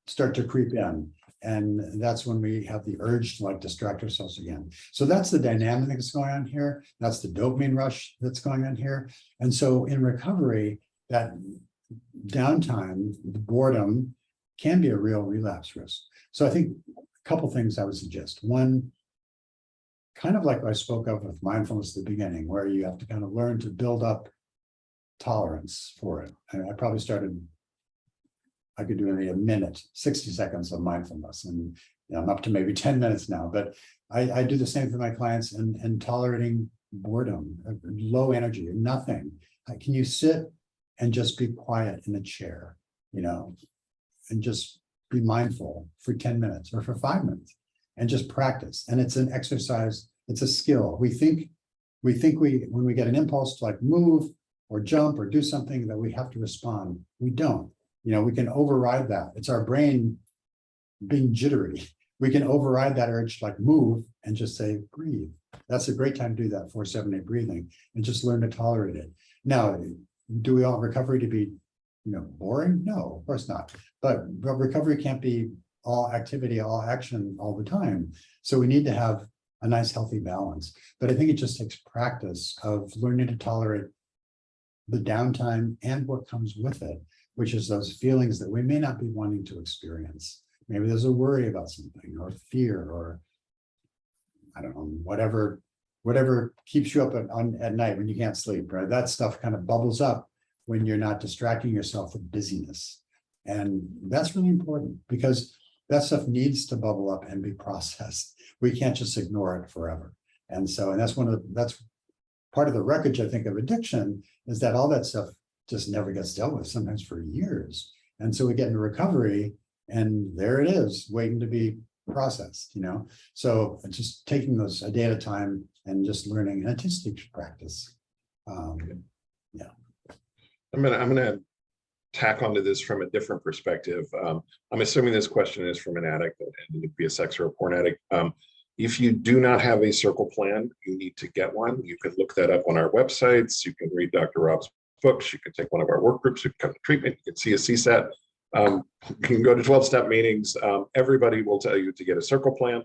start to creep in. And that's when we have the urge to like distract ourselves again. So that's the dynamic that's going on here. That's the dopamine rush that's going on here. And so in recovery, that downtime, the boredom can be a real relapse risk. So I think a couple things I would suggest. One, kind of like I spoke of with mindfulness at the beginning, where you have to kind of learn to build up tolerance for it. And I probably started, I could do in a minute, 60 seconds of mindfulness. And I'm up to maybe 10 minutes now, but I do the same for my clients and tolerating boredom, low energy, nothing. Can you sit and just be quiet in a chair, and just be mindful for 10 minutes or for 5 minutes and just practice. And it's an exercise, it's a skill. We think when we get an impulse to like move or jump or do something that we have to respond, we don't. We can override that. It's our brain being jittery. We can override that urge to like move and just say, breathe. That's a great time to do that 4-7-8 breathing and just learn to tolerate it. Now, do we want recovery to be, boring? No, of course not. But recovery can't be all activity, all action all the time. So we need to have a nice, healthy balance. But I think it just takes practice of learning to tolerate the downtime and what comes with it, which is those feelings that we may not be wanting to experience. Maybe there's a worry about something or fear or, I don't know, whatever keeps you up at night when you can't sleep, right? That stuff kind of bubbles up when you're not distracting yourself with busyness. And that's really important because that stuff needs to bubble up and be processed. We can't just ignore it forever. And that's that's part of the wreckage, I think, of addiction, is that all that stuff just never gets dealt with, sometimes for years. And so we get into recovery and there it is, waiting to be processed, So just taking those a day at a time and just learning, and it just takes practice. Yeah. I'm gonna tack onto this from a different perspective. I'm assuming this question is from an addict, and it could be a sex or a porn addict. If you do not have a circle plan, you need to get one. You can look that up on our websites. You can read Dr. Rob's books. You can take one of our work groups. You can come to treatment. You can see a CSAT. You can go to 12-step meetings. Everybody will tell you to get a circle plan.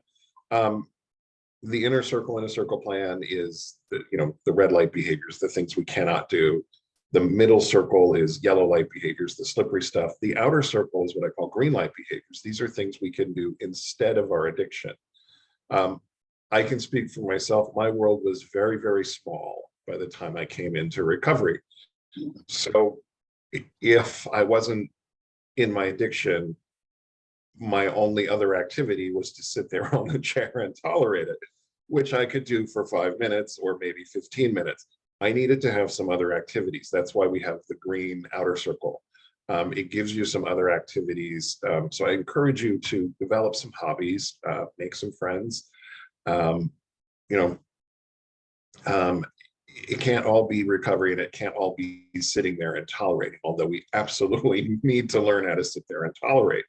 The inner circle in a circle plan is the red light behaviors, the things we cannot do. The middle circle is yellow light behaviors, the slippery stuff. The outer circle is what I call green light behaviors. These are things we can do instead of our addiction. I can speak for myself. My world was very, very small by the time I came into recovery. So if I wasn't in my addiction, my only other activity was to sit there on the chair and tolerate it, which I could do for 5 minutes or maybe 15 minutes. I needed to have some other activities. That's why we have the green outer circle. It gives you some other activities. So I encourage you to develop some hobbies, make some friends. It can't all be recovery and it can't all be sitting there and tolerating, although we absolutely need to learn how to sit there and tolerate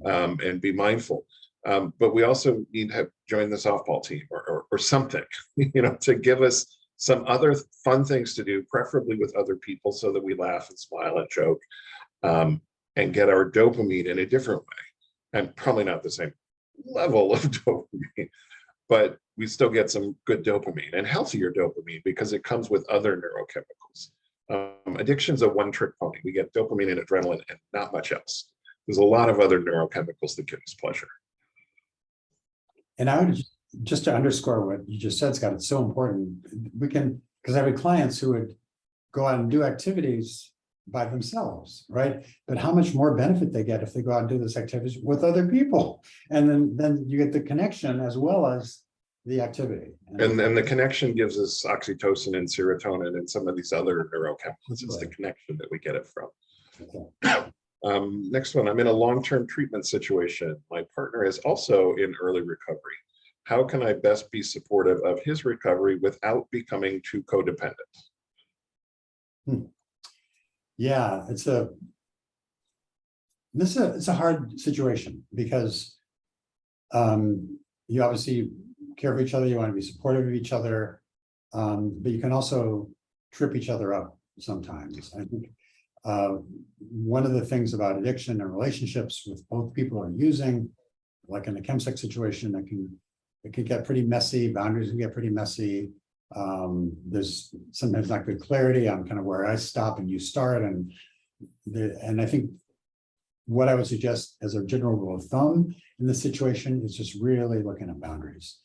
and be mindful. But we also need to join the softball team or something, to give us some other fun things to do, preferably with other people, so that we laugh and smile and joke and get our dopamine in a different way. And probably not the same level of dopamine, but we still get some good dopamine and healthier dopamine because it comes with other neurochemicals. Addiction's a one-trick pony. We get dopamine and adrenaline and not much else. There's a lot of other neurochemicals that give us pleasure. And I would just to underscore what you just said, Scott, it's so important. We can, because I have clients who would go out and do activities by themselves, right? But how much more benefit they get if they go out and do those activities with other people. And then you get the connection as well as the activity. And then the connection gives us oxytocin and serotonin and some of these other neurochemicals. It's the connection that we get it from. Okay. Next one, I'm in a long-term treatment situation. My partner is also in early recovery. How can I best be supportive of his recovery without becoming too codependent? Yeah, it's a hard situation because you obviously care for each other, you want to be supportive of each other, but you can also trip each other up sometimes. I think one of the things about addiction and relationships with both people are using, like in a chemsex situation, it can get pretty messy, boundaries can get pretty messy. There's sometimes not good clarity on kind of where I stop and you start. And I think what I would suggest as a general rule of thumb in this situation is just really looking at boundaries.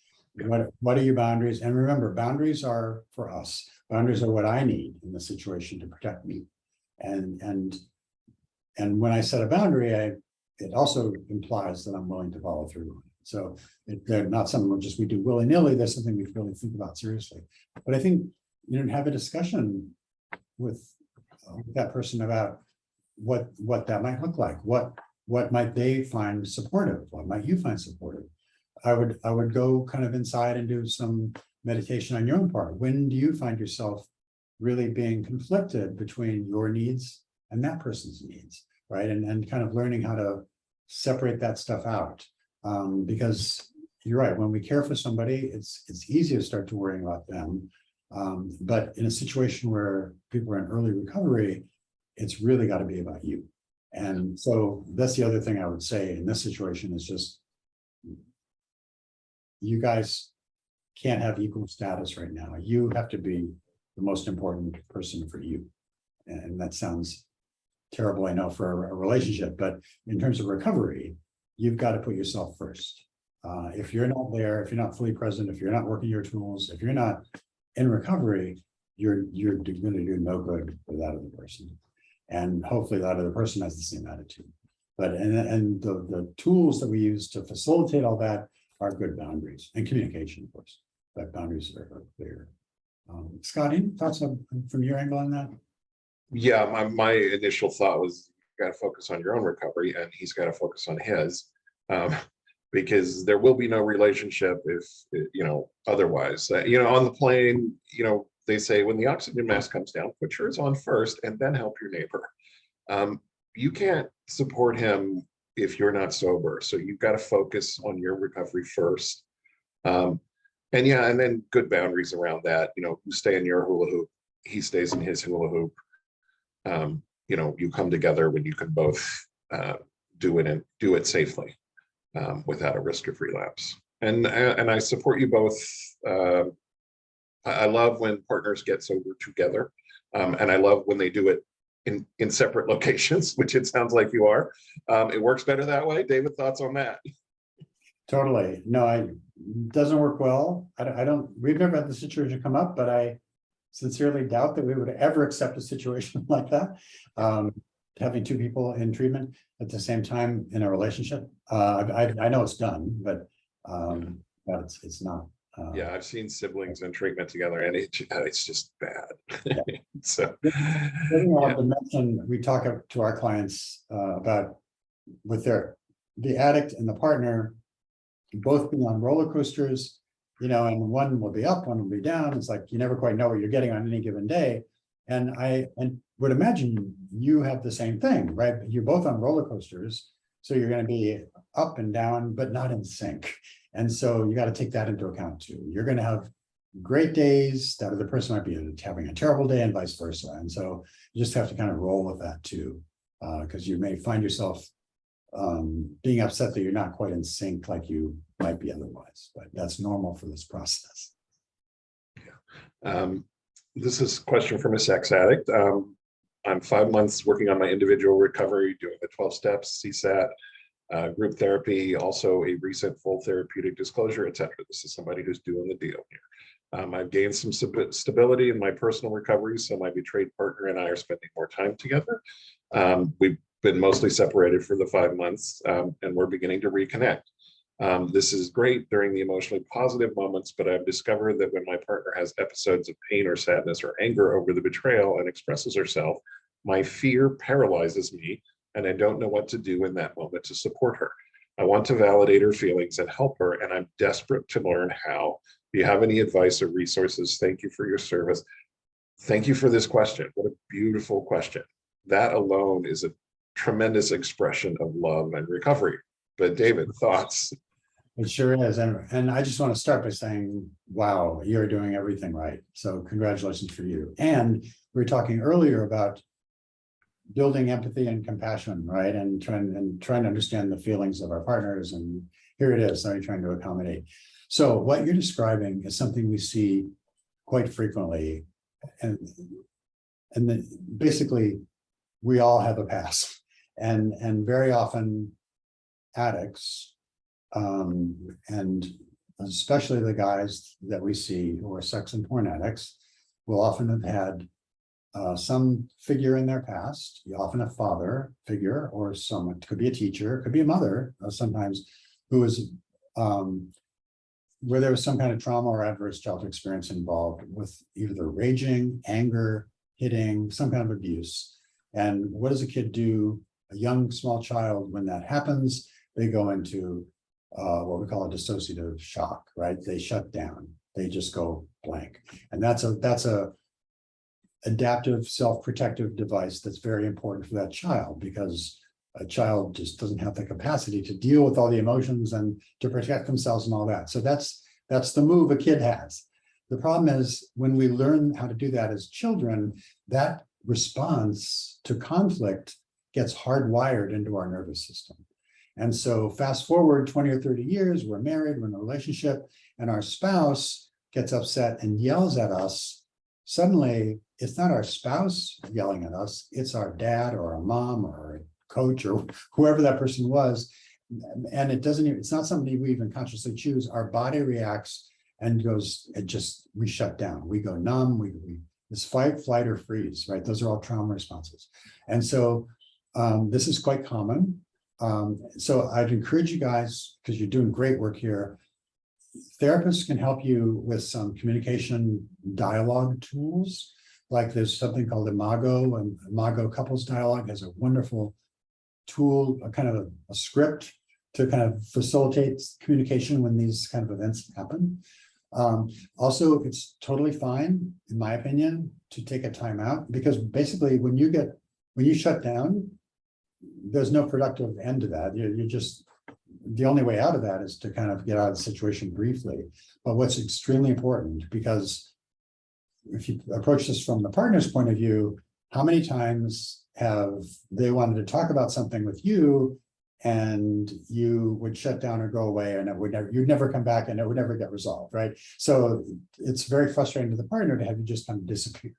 What are your boundaries? And remember, boundaries are for us. Boundaries are what I need in the situation to protect me. And when I set a boundary, it also implies that I'm willing to follow through on it. So they're not something we do willy-nilly. There's something we really think about seriously. But I think have a discussion with that person about what that might look like. What might they find supportive? What might you find supportive? I would go kind of inside and do some meditation on your own part. When do you find yourself really being conflicted between your needs and that person's needs, right? And kind of learning how to separate that stuff out. Because you're right, when we care for somebody, it's easy to start to worry about them. But in a situation where people are in early recovery, it's really got to be about you. And so that's the other thing I would say in this situation is just, you guys can't have equal status right now. You have to be the most important person for you. And that sounds terrible, I know, for a relationship, but in terms of recovery, you've got to put yourself first. If you're not there, if you're not fully present, if you're not working your tools, if you're not in recovery, you're going to do no good for that other person. And hopefully that other person has the same attitude. But and the tools that we use to facilitate all that are good boundaries and communication, of course. But boundaries are clear. Scott, any thoughts from your angle on that? Yeah, my initial thought was you got to focus on your own recovery, and he's got to focus on his, because there will be no relationship if otherwise. On the plane, they say when the oxygen mask comes down, put yours on first, and then help your neighbor. You can't support him if you're not sober, so you've got to focus on your recovery first. And then good boundaries around that. You stay in your hula hoop, he stays in his hula hoop. You come together when you can both do it safely without a risk of relapse. And I support you both. I love when partners get sober together, and I love when they do it in separate locations, which it sounds like you are. It works better that way. David, thoughts on that? Totally. No, it doesn't work well. We've never had the situation come up, but I sincerely doubt that we would ever accept a situation like that. Having two people in treatment at the same time in a relationship. I know it's done, but it's not. Yeah, I've seen siblings in treatment together, and it's just bad. Yeah. So we talk to our clients about with the addict and the partner both being on roller coasters, and one will be up, one will be down. It's like you never quite know what you're getting on any given day. And I would imagine you have the same thing, right? You're both on roller coasters, so you're going to be up and down, but not in sync. And so you got to take that into account too. You're going to have great days, that other person might be having a terrible day, and vice versa. And so you just have to kind of roll with that too, because you may find yourself being upset that you're not quite in sync like you might be otherwise, but that's normal for this process. Yeah. This is a question from a sex addict. I'm 5 months working on my individual recovery, doing the 12 steps, CSAT, group therapy, also a recent full therapeutic disclosure, etc. This is somebody who's doing the deal here. I've gained some stability in my personal recovery, so my betrayed partner and I are spending more time together. We've been mostly separated for the 5 months, and we're beginning to reconnect. This is great during the emotionally positive moments, but I've discovered that when my partner has episodes of pain or sadness or anger over the betrayal and expresses herself, my fear paralyzes me, and I don't know what to do in that moment to support her. I want to validate her feelings and help her, and I'm desperate to learn how. Do you have any advice or resources? Thank you for your service. Thank you for this question. What a beautiful question. That alone is a tremendous expression of love and recovery. But David, thoughts? It sure is. And I just want to start by saying, wow, you're doing everything right. So congratulations for you. And we were talking earlier about building empathy and compassion, right? And trying to understand the feelings of our partners. And here it is, I'm trying to accommodate. So what you're describing is something we see quite frequently. And then basically, we all have a past. And very often addicts, and especially the guys that we see who are sex and porn addicts, will often have had some figure in their past, often a father figure, or someone, it could be a teacher, it could be a mother, sometimes, who was where there was some kind of trauma or adverse childhood experience involved with either raging, anger, hitting, some kind of abuse. And what does a kid do, a young small child, when that happens? They go into what we call a dissociative shock, right? They shut down, they just go blank. And that's a adaptive self-protective device that's very important for that child, because a child just doesn't have the capacity to deal with all the emotions and to protect themselves and all that. So that's the move a kid has. The problem is, when we learn how to do that as children, that response to conflict gets hardwired into our nervous system. And so fast forward 20 or 30 years, we're married, we're in a relationship, and our spouse gets upset and yells at us. Suddenly, it's not our spouse yelling at us, it's our dad or our mom or a coach or whoever that person was. And it's not something we even consciously choose. Our body reacts and we shut down. We go numb, this fight, flight, or freeze, right? Those are all trauma responses. And so this is quite common. So I'd encourage you guys, because you're doing great work here, therapists can help you with some communication dialogue tools. Like there's something called Imago, and Imago Couples Dialogue has a wonderful tool, a kind of a script to kind of facilitate communication when these kind of events happen. Also, it's totally fine, in my opinion, to take a time out, because basically when you shut down, there's no productive end to that. You're just, the only way out of that is to kind of get out of the situation briefly. But what's extremely important, because if you approach this from the partner's point of view, how many times have they wanted to talk about something with you and you would shut down or go away, and you'd never come back and it would never get resolved, right? So it's very frustrating to the partner to have you just kind of disappear.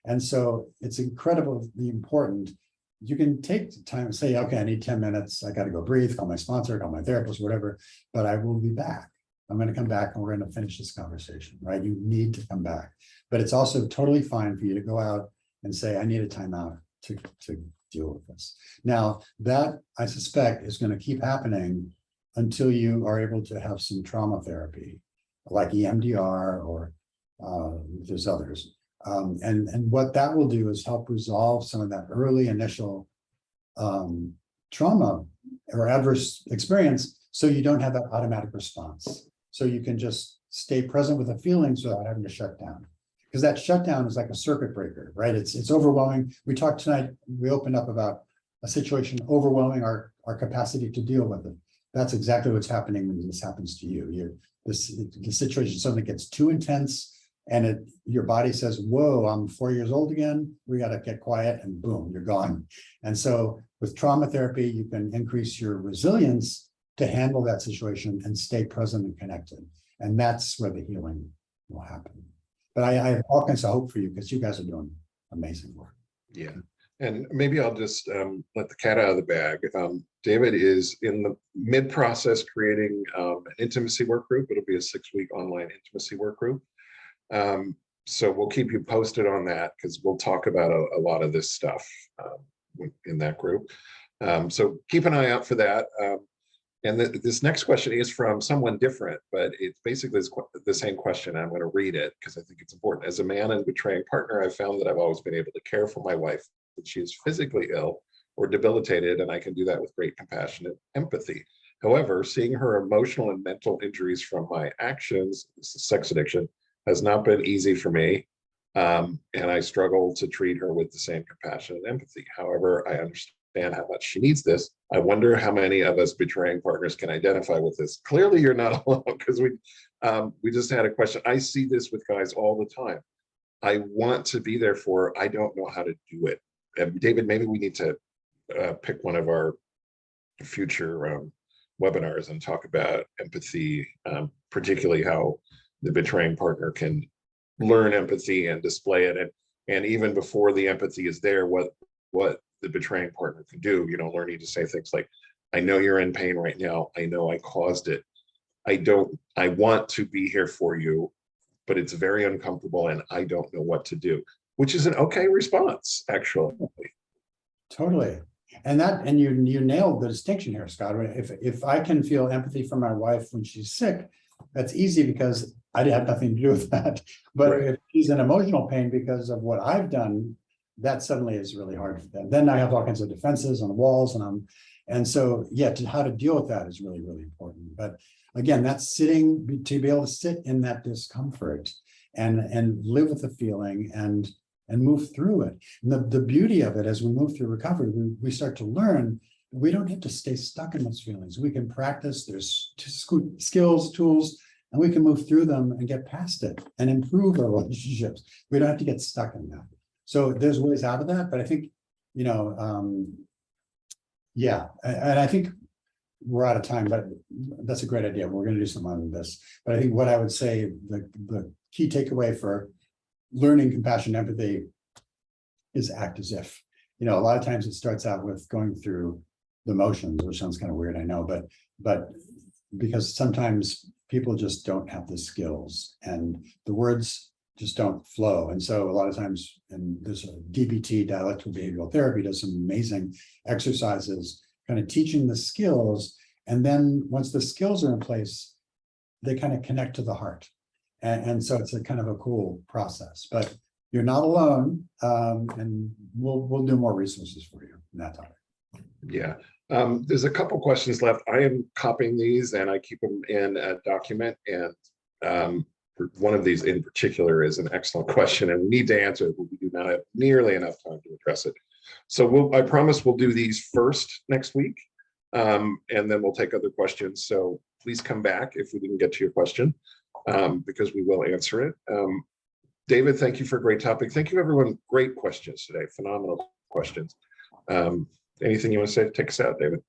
And so it's incredibly important. You can take the time and say, okay, I need 10 minutes. I got to go breathe, call my sponsor, call my therapist, whatever, but I will be back. I'm going to come back and we're going to finish this conversation, right? You need to come back. But it's also totally fine for you to go out and say, I need a timeout to deal with this. Now, that I suspect is going to keep happening until you are able to have some trauma therapy, like EMDR or there's others. And what that will do is help resolve some of that early initial trauma or adverse experience, so you don't have that automatic response. So you can just stay present with the feelings without having to shut down. Because that shutdown is like a circuit breaker, right? It's overwhelming. We talked tonight, we opened up about a situation overwhelming our capacity to deal with it. That's exactly what's happening when this happens to you. The situation suddenly gets too intense, and your body says, whoa, I'm 4 years old again, we got to get quiet, and boom, you're gone. And so with trauma therapy, you can increase your resilience to handle that situation and stay present and connected. And that's where the healing will happen. But I have all kinds of hope for you, because you guys are doing amazing work. Yeah. And maybe I'll just let the cat out of the bag. David is in the mid-process creating an intimacy work group. It'll be a 6-week online intimacy work group. So we'll keep you posted on that, because we'll talk about a lot of this stuff in that group. So keep an eye out for that. And this next question is from someone different, but it's basically the same question. I'm going to read it because I think it's important. As a man and betraying partner, I've found that I've always been able to care for my wife when she is physically ill or debilitated, and I can do that with great compassion and empathy. However, seeing her emotional and mental injuries from my actions, sex addiction, has not been easy for me. And I struggle to treat her with the same compassion and empathy. However, I understand how much she needs this. I wonder how many of us betraying partners can identify with this. Clearly, you're not alone, because we just had a question. I see this with guys all the time. I want to be there for her. I don't know how to do it. And David, maybe we need to pick one of our future webinars and talk about empathy, particularly how the betraying partner can learn empathy and display it, and even before the empathy is there, what the betraying partner can do. Learning to say things like, I know you're in pain right now. I know I caused it. I want to be here for you, but it's very uncomfortable and I don't know what to do, which is an okay response, actually. Totally. And you nailed the distinction here, Scott. If I can feel empathy for my wife when she's sick, that's easy because I have nothing to do with that. But Right. if she's in emotional pain because of what I've done, that suddenly is really hard for them. Then I have all kinds of defenses on walls, and so how to deal with that is really, really important. But again, that's to be able to sit in that discomfort and live with the feeling and move through it. And the beauty of it, as we move through recovery, we start to learn we don't have to stay stuck in those feelings. We can practice, there's skills, tools, and we can move through them and get past it and improve our relationships. We don't have to get stuck in that. So there's ways out of that, but I think, and I think we're out of time, but that's a great idea. We're going to do something on this. But I think what I would say, the key takeaway for learning compassion and empathy is act as if. A lot of times it starts out with going through the motions, which sounds kind of weird, I know, but because sometimes people just don't have the skills and the words just don't flow. And so a lot of times, and there's a DBT, dialectical behavioral therapy, does some amazing exercises, kind of teaching the skills. And then once the skills are in place, they kind of connect to the heart. And so it's a kind of a cool process, but you're not alone. And we'll do more resources for you in that topic. Yeah. There's a couple questions left. I am copying these and I keep them in a document, and one of these in particular is an excellent question and we need to answer it, but we do not have nearly enough time to address it. So I promise we'll do these first next week, and then we'll take other questions. So please come back if we didn't get to your question, because we will answer it. David, thank you for a great topic. Thank you, everyone. Great questions today. Phenomenal questions. Anything you want to say to take us out, David?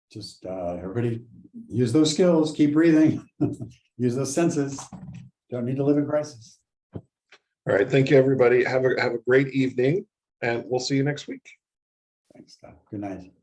Just everybody use those skills, keep breathing, use those senses. Don't need to live in crisis. All right. Thank you, everybody. Have a great evening, and we'll see you next week. Thanks, Scott. Good night.